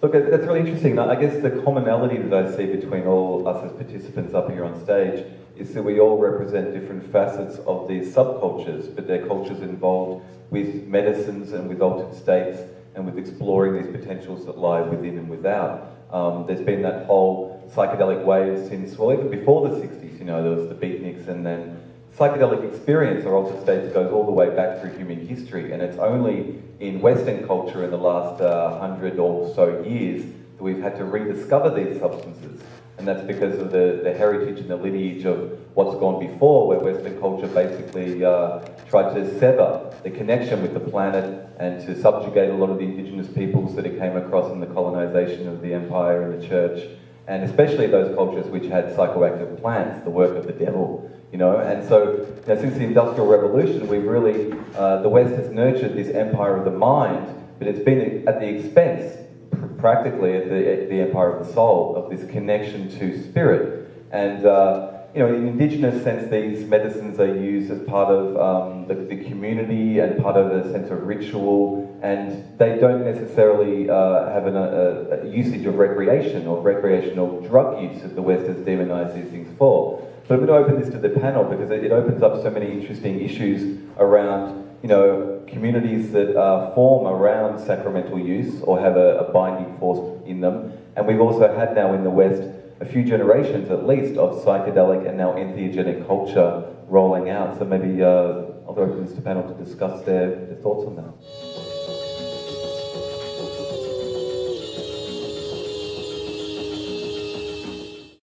Look, that's really interesting. I guess the commonality that I see between all us as participants up here on stage is that we all represent different facets of these subcultures, but they're cultures involved with medicines and with altered states and with exploring these potentials that lie within and without. There's been that whole psychedelic wave since, well, even before the 60s, you know, there was the beatniks, and then psychedelic experience or altered states goes all the way back through human history, and it's only in Western culture in the last 100 or so years that we've had to rediscover these substances. And that's because of the heritage and the lineage of what's gone before, where Western culture basically tried to sever the connection with the planet and to subjugate a lot of the indigenous peoples that it came across in the colonization of the empire and the church, and especially those cultures which had psychoactive plants, the work of the devil, you know. And so, you know, since the Industrial Revolution, we've really, the West has nurtured this empire of the mind, but it's been at the expense, practically at the empire of the soul, of this connection to spirit. And you know, in indigenous sense, these medicines are used as part of the community and part of a sense of ritual, and they don't necessarily have a usage of recreation or recreational drug use that the West has demonized these things for. But I'm going to open this to the panel because it opens up so many interesting issues around, you know, communities that form around sacramental use or have a binding force in them. And we've also had now in the West a few generations at least of psychedelic and now entheogenic culture rolling out. So maybe I'll open this to panel to discuss their thoughts on that.